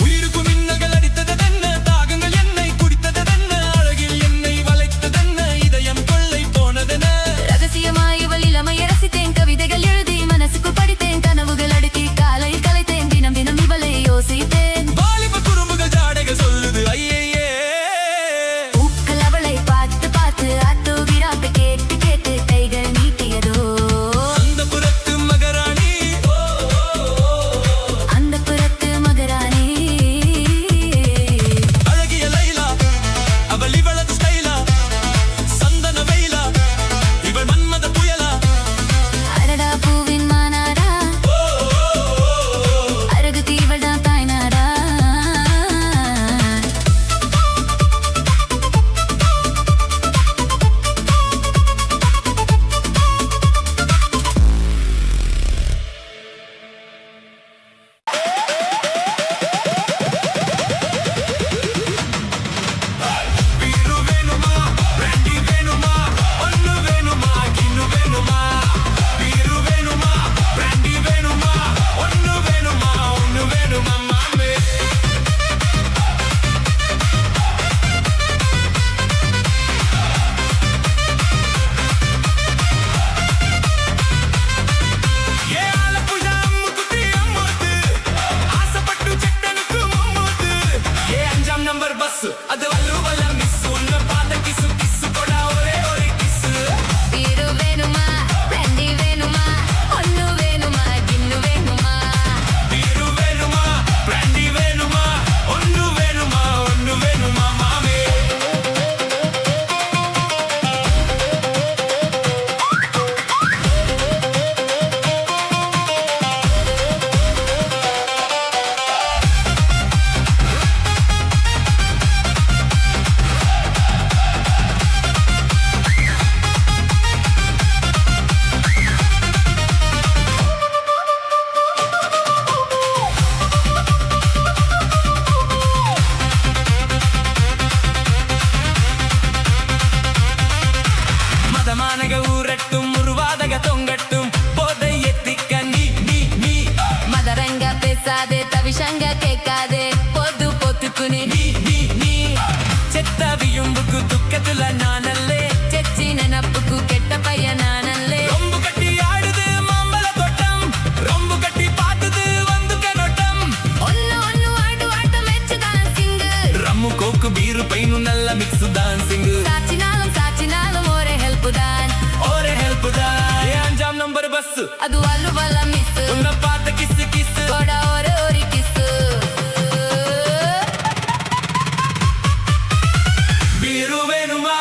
உயிருக்கு மின்னல்கள் அடித்ததென்ன தாகங்கள் என்னை குடித்ததென்ன அழகில் என்னை வளைத்ததென்ன இதயம் கொள்ளை போனதென ரகசியமாய் இவள் இளமையை ரசித்தேன் கவிதைகள் எழுதி மனசுக்குள் படித்தேன் கனவுகள் அடுக்கி காலை கலைத்தேன் தினம் தினம் இவளை யோசித்தேன் வாலிப குறும்புகள் ஜாடைகள் சொல்லுது ஐயே பூக்கள் அவளை பார்த்து பார்த்து ஆட்டோகிராஃபை கேட்டு கேட்டு கைகள் நீட்டியதோ அந்த புறத்து மகராணி அந்த புறத்து மகராணி அழகிய லைலா அவள் இவளது ஸ்டைலா சந்தன வெயிலா இவள் மன்மத புயலா அடடா பூவின் மாநாடா அழகுக்கு இவள்தான் தாய்நாடா வீரு வேணுமா ரெண்டி வேணுமா ஒன்னு வேணுமா கின்னு வேணுமா வீரு வேணுமா ரெண்டி வேணுமா ஒன்னு வேணுமா மாமே ఏ ఆలపుజ అమ్ముకుతి అమ్మొద్దు ఆశపట్టు చెట్టనుకు మమ్మొద్దు ఏ అంజాం నంబర్ బస్సు అది వల్లు వల్ల మిస్సు ఉన్న పాత కిసు కిసు కూడా ఒరే ఒరే కిసు வீரு வேணுமா ரெண்டி வேணுமா ஒன்னு வேணுமா கின்னு வேணுமா వీరు వేణుమా బ్రాండీ వేణుమా ఒన్ను వేణుమా మామే மதமானக ஊரட்டும் உருவாதக தொங்கட்டும் போதை எத்திக்க நீ மதரங்க பேசாதே தவிஷங்க கேட்காதே பொது பொத்துக்குனி நீ చెత్త వియుంబుకు దుఃఖతుల నానల్లే செச்சி நினப்புக்கு கெட்ட பையன் நானல்லே రొంబు కట్టి ఆడుது மாம்பழ தோட்டம் ரொம்பு கட்டி பார்த்தது வந்து கனோட்டம் ஒன்னு ஒன்னு ஆடு ஆட்டம் மெச்சுதான் சிங்கு రమ్ము కోకు బీరు పైన నల్ల మిక్స్ డాన్సింగ్ சாச்சினாலும் ஒரே ஹெல்ப் தான் ఒరే హెల్ప్ దా ఏ అంజాం నంబర్ బస్ அது வல்லு வல்ல மிஸ் ఉన్న పాత కిస్ కిస్ கூட ஒரு கிஸ் బీరు వేణుమా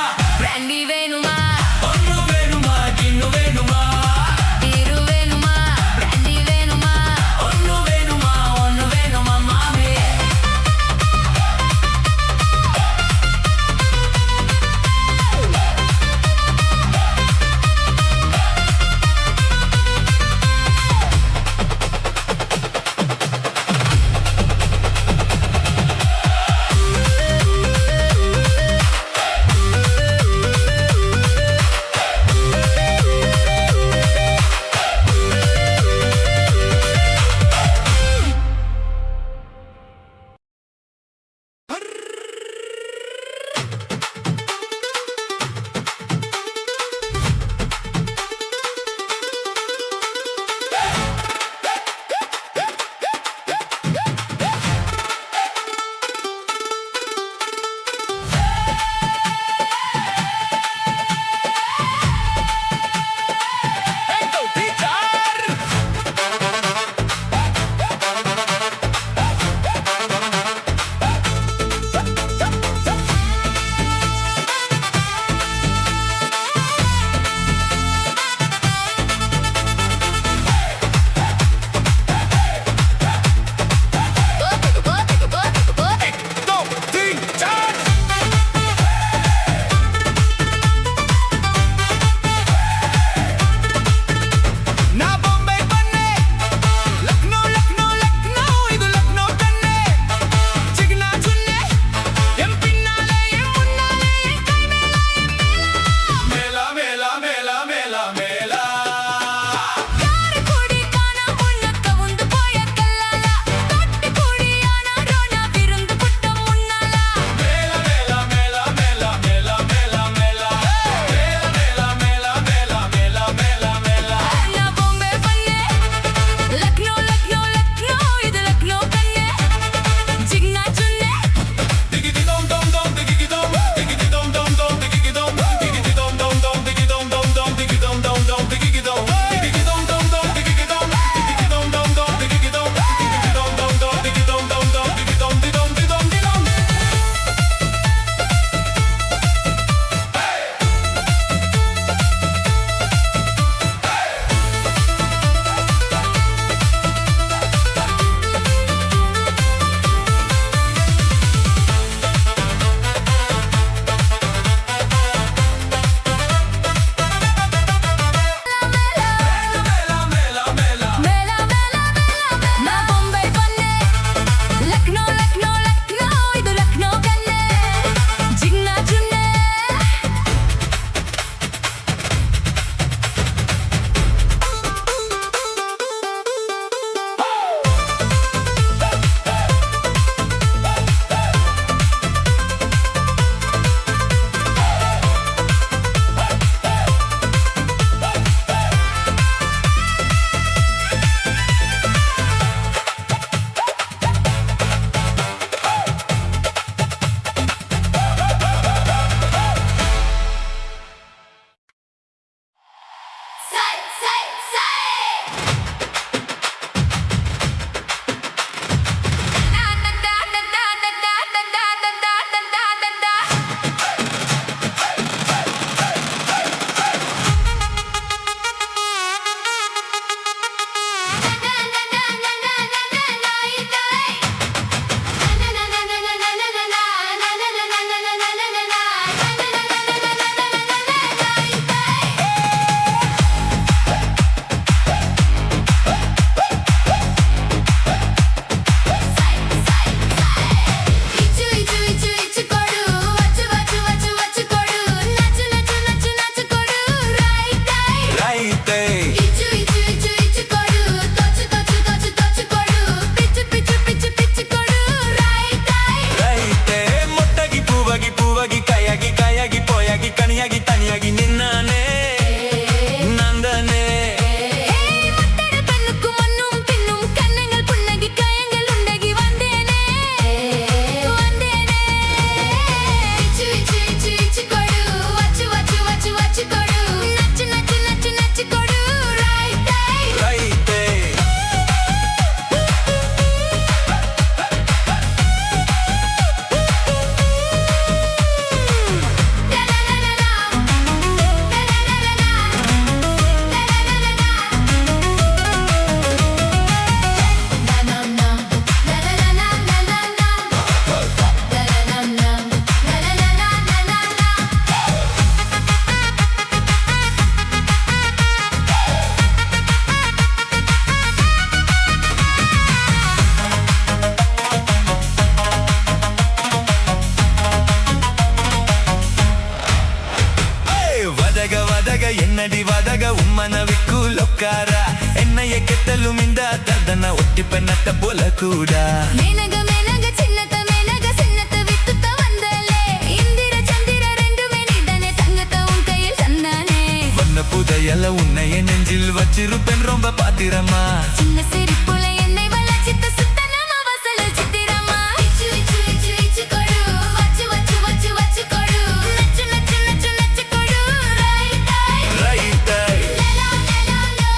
பட்டி பெண்ணத்த போல கூட மேனக மேனக சின்னத்த மேனக சின்னத்த வித்துத்த வந்தலே இந்திர சந்திர ரெண்டுமே நீதானே தங்கத்த உன் கையில் தந்தானே வண்ண புதையல உன்னைய நெஞ்சில் வச்சிருப்பேன் ரொம்ப பாத்திரமா சின்ன சிரிப்புல என்னை வளச்சித்த சுத்தனமா வசல சித்திரமா இச்சு இச்சு இச்சு இச்சு கொடு வச்சு வச்சு வச்சு வச்சு கொடு நச்சு நச்சு நச்சு நச்சு கொடு ரைட் ரைட் ரைட் லா லா லா லா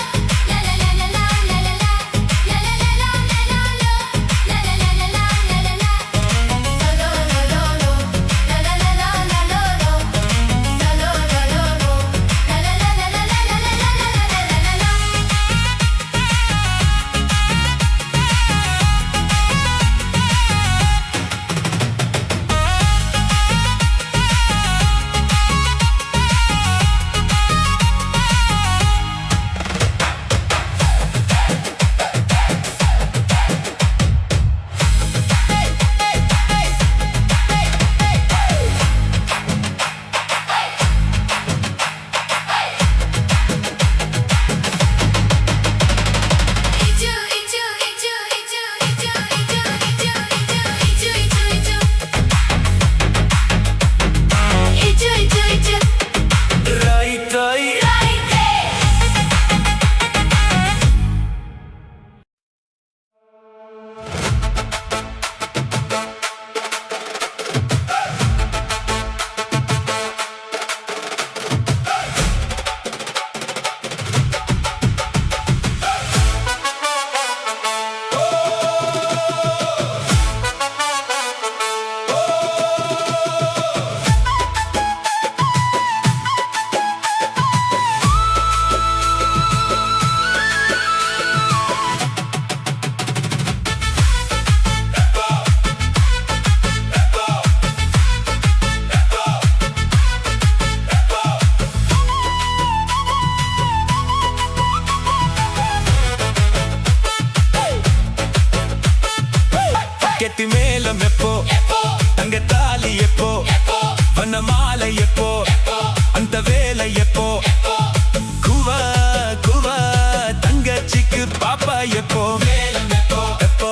லா லா லா லா லா லா லா லா லா லா லா லா ரைட் ரைட் கெட்டி மேலம் எப்போ தங்க தாலி எப்போ வண்ண மாலை எப்போ அந்த வேலை எப்போ குவா குவா தங்கச்சிக்கு பாப்பா எப்போ எப்போ எப்போ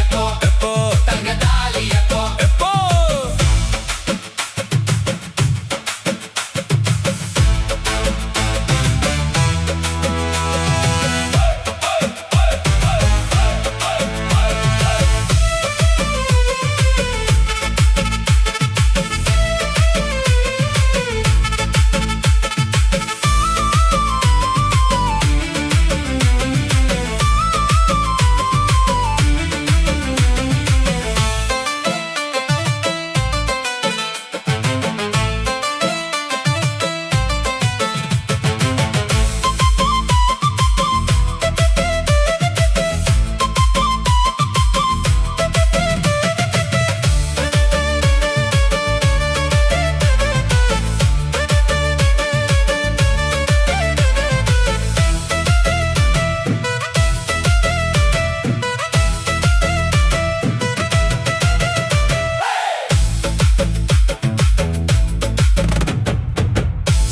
எப்போ எப்போ தங்க தாலி எப்போ எப்போ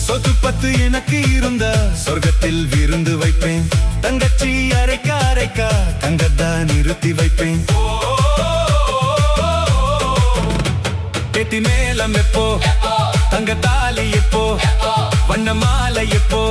சொத்து பத்து எனக்கு இருந்த சொர்க்கத்தில் விருந்து வைப்பேன் தங்கச்சி அரைக்கா அரைக்கா தங்கத்தா நிறுத்தி வைப்பேன் கெட்டி மேலம் எப்போ தங்க தாலி எப்போ வண்ண மாலை எப்போ